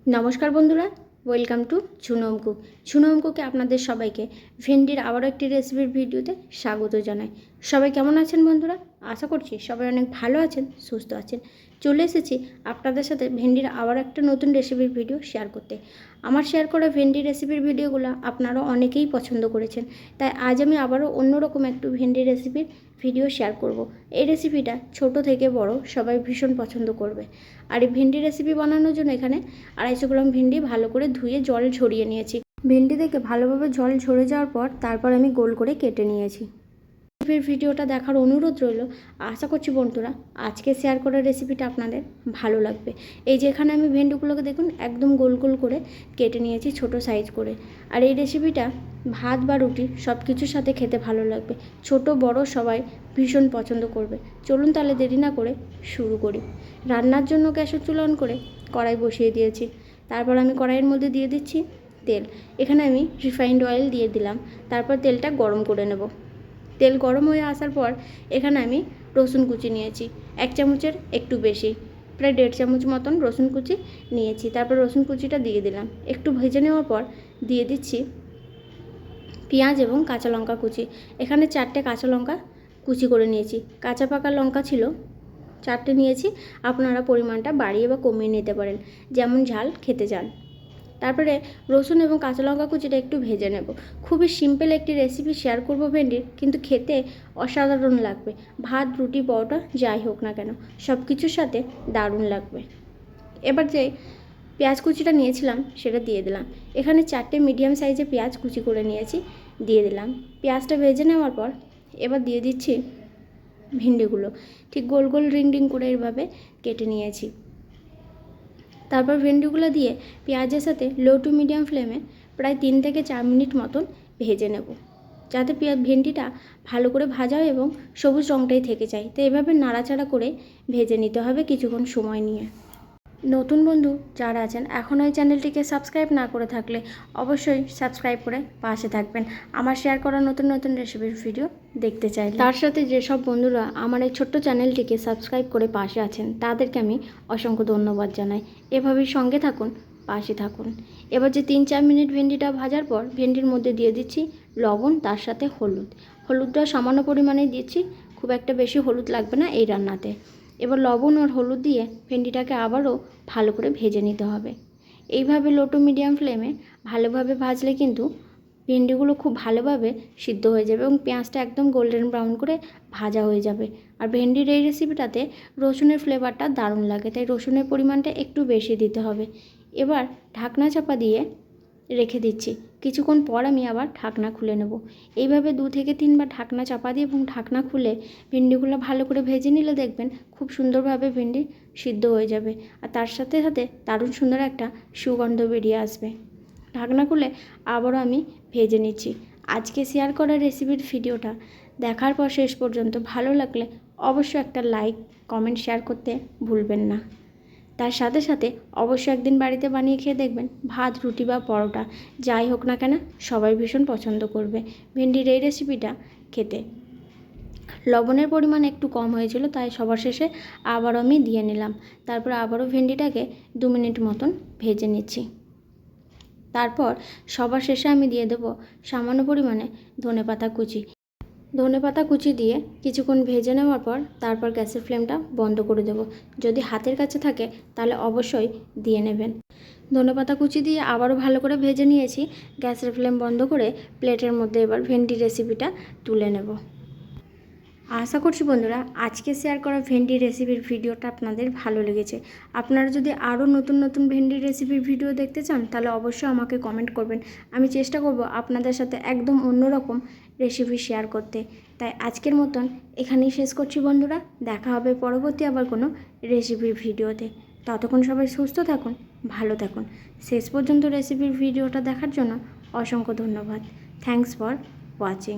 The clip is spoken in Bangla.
নমস্কার বন্ধুরা, welcome to Jhunam cook. Jhunam কুকে আপনাদের সবাইকে ভেন্ডির আবারও একটি রেসিপির ভিডিওতে স্বাগত জানাই। সবাই কেমন আছেন বন্ধুরা? আশা করছি সবাই অনেক ভালো আছেন, সুস্থ আছেন। চলে এসেছি আপনাদের সাথে ভেন্ডির আবার একটা নতুন রেসিপির ভিডিও শেয়ার করতে। আমার শেয়ার করা ভেন্ডি রেসিপির ভিডিওগুলো আপনারা অনেকেই পছন্দ করেছেন, তাই আজ আমি আবারও অন্যরকম একটু ভেন্ডি রেসিপির ভিডিও শেয়ার করব। এই রেসিপিটা ছোট থেকে বড় সবাই ভীষণ পছন্দ করবে। আর এই ভেন্ডি রেসিপি বানানোর জন্য এখানে 250 গ্রাম ভেন্ডি ভালো করে ধুয়ে জল ঝরিয়ে নিয়েছি। ভেন্ডি থেকে ভালোভাবে জল ঝরে যাওয়ার পর তারপর আমি গোল করে কেটে নিয়েছি। ভিডিওটা দেখার অনুরোধ রইল। আশা করছি বন্ধুরা আজকে শেয়ার করা রেসিপিটা আপনাদের ভালো লাগবে। এই যে এখানে আমি ভেন্ডিগুলোকে দেখুন একদম গোল গোল করে কেটে নিয়েছি, ছোট সাইজ করে। আর এই রেসিপিটা ভাত বা রুটি সব কিছুর সাথে খেতে ভালো লাগবে। ছোট বড় সবাই ভীষণ পছন্দ করবে। চলুন তাহলে দেরি না করে শুরু করি। রান্নার জন্য গ্যাসের চুলা অন করে কড়াই বসিয়ে দিয়েছি। তারপর আমি কড়াইয়ের মধ্যে দিয়ে দিচ্ছি তেল। এখানে আমি রিফাইন্ড অয়েল দিয়ে দিলাম। তারপর তেলটা গরম করে নেব। তেল গরম হয়ে আসার পর এখানে আমি রসুন কুচি নিয়েছি, 1 চামচের একটু বেশি, প্রায় 1.5 চামচ মতন রসুন কুচি নিয়েছি। তারপর রসুন কুচিটা দিয়ে দিলাম। একটু ভেজে নেওয়ার পর দিয়ে দিচ্ছি পেঁয়াজ এবং কাঁচা লঙ্কা কুচি। এখানে 4টে কাঁচা লঙ্কা কুচি করে নিয়েছি। কাঁচা পাকা লঙ্কা ছিল 4টে নিয়েছি। আপনারা পরিমাণটা বাড়িয়ে বা কমিয়ে নিতে পারেন, যেমন ঝাল খেতে চান। তারপরে রসুন এবং কাঁচা লঙ্কা কুচিটা একটু ভেজে নেব। খুবই সিম্পল একটি রেসিপি শেয়ার করব ভেন্ডির, কিন্তু খেতে অসাধারণ লাগবে। ভাত রুটি পরোটা যাই হোক না কেন সব কিছুর সাথে দারুণ লাগবে। এবার যে পেঁয়াজ কুচিটা নিয়েছিলাম সেটা দিয়ে দিলাম। এখানে 4টে মিডিয়াম সাইজে পেঁয়াজ কুচি করে নিয়েছি, দিয়ে দিলাম। পেঁয়াজটা ভেজে নেওয়ার পর এবার দিয়ে দিচ্ছি ভেন্ডিগুলো, ঠিক গোল গোল রিং রিং করে এইভাবে কেটে নিয়েছি। তারপর ভেন্ডিগুলো দিয়ে পেঁয়াজের সাথে লো টু মিডিয়াম ফ্লেমে প্রায় 3 থেকে 4 মিনিট মতন ভেজে নেব, যাতে ভেন্ডিটা ভালো করে ভাজা হয় এবং সবুজ রঙটাই থেকে যায়। তো এভাবে নাড়াচাড়া করে ভেজে নিতে হবে কিছুক্ষণ সময় নিয়ে। নতুন বন্ধু যারা আছেন এখনও এই চ্যানেলটিকে সাবস্ক্রাইব না করে থাকলে অবশ্যই সাবস্ক্রাইব করে পাশে থাকবেন। আমার শেয়ার করা নতুন নতুন রেসিপির ভিডিও দেখতে চাই। তার সাথে যেসব বন্ধুরা আমার এই ছোট্ট চ্যানেলটিকে সাবস্ক্রাইব করে পাশে আছেন তাদেরকে আমি অসংখ্য ধন্যবাদ জানাই। এভাবেই সঙ্গে থাকুন, পাশে থাকুন। এবার যে 3-4 মিনিট ভেন্ডিটা ভাজার পর ভেন্ডির মধ্যে দিয়ে দিচ্ছি লবণ, তার সাথে হলুদটা সামান্য পরিমাণেই দিচ্ছি, খুব একটা বেশি হলুদ লাগবে না এই রান্নাতে। এবার লবণ আর হলুদ দিয়ে ভেন্ডিটাকে আবারও ভালো করে ভেজে নিতে হবে। এইভাবে লো টু মিডিয়াম ফ্লেমে ভালোভাবে ভাজলে কিন্তু ভেন্ডিগুলো খুব ভালোভাবে সিদ্ধ হয়ে যাবে এবং পেঁয়াজটা একদম গোল্ডেন ব্রাউন করে ভাজা হয়ে যাবে। আর ভেন্ডির এই রেসিপিটাতে রসুনের ফ্লেভারটা দারুণ লাগে, তাই রসুনের পরিমাণটা একটু বেশি দিতে হবে। এবার ঢাকনা চাপা দিয়ে রেখে দিচ্ছি। কিছুক্ষণ পর আমি আবার ঢাকনা খুলে নেব। এইভাবে 2 থেকে 3 বার ঢাকনা চাপা দিয়ে এবং ঢাকনা খুলে ভেন্ডিগুলো ভালো করে ভেজে নিলে দেখবেন খুব সুন্দরভাবে ভেন্ডি সিদ্ধ হয়ে যাবে আর তার সাথে সাথে দারুণ সুন্দর একটা সুগন্ধ বেরিয়ে আসবে। ঢাকনা খুলে আবারও আমি ভেজে নিচ্ছি। আজকে শেয়ার করা রেসিপির ভিডিওটা দেখার পর শেষ পর্যন্ত ভালো লাগলে অবশ্যই একটা লাইক কমেন্ট শেয়ার করতে ভুলবেন না। তার সাথে সাথে অবশ্যই একদিন বাড়িতে বানিয়ে খেয়ে দেখবেন, ভাত রুটি বা পরোটা যাই হোক না কেন সবাই ভীষণ পছন্দ করবে ভেন্ডির এই রেসিপিটা খেতে। লবণের পরিমাণ একটু কম হয়েছিল, তাই সবার শেষে আবারও আমি দিয়ে নিলাম। তারপর আবারও ভেন্ডিটাকে 2 মিনিট মতন ভেজে নিচ্ছি। তারপর সবার শেষে আমি দিয়ে দেবো সামান্য পরিমাণে ধনেপাতা কুচি। ধনেপাতা কুচি দিয়ে কিছুক্ষণ ভেজে নেওয়ার পর তারপর গ্যাসের ফ্লেমটা বন্ধ করে দেব। যদি হাতের কাছে থাকে তাহলে অবশ্যই দিয়ে নেবেন। ধনেপাতা কুচি দিয়ে আবারও ভালো করে ভেজে নিয়েছি। গ্যাসের ফ্লেম বন্ধ করে প্লেটের মধ্যে এবার ভেন্ডি রেসিপিটা তুলে নেব। আশা করছি বন্ধুরা আজকে শেয়ার করা ভেন্ডি রেসিপির ভিডিওটা আপনাদের ভালো লেগেছে। আপনারা যদি আরও নতুন নতুন ভেন্ডি রেসিপির ভিডিও দেখতে চান তাহলে অবশ্যই আমাকে কমেন্ট করবেন। আমি চেষ্টা করব আপনাদের সাথে একদম অন্যরকম রেসিপি শেয়ার করতে। তাই আজকের মতন এখানেই শেষ করছি বন্ধুরা। দেখা হবে পরবর্তী আবার কোনো রেসিপির ভিডিওতে। ততক্ষণ সবাই সুস্থ থাকুন, ভালো থাকুন। শেষ পর্যন্ত রেসিপির ভিডিওটা দেখার জন্য অসংখ্য ধন্যবাদ। Thanks for watching.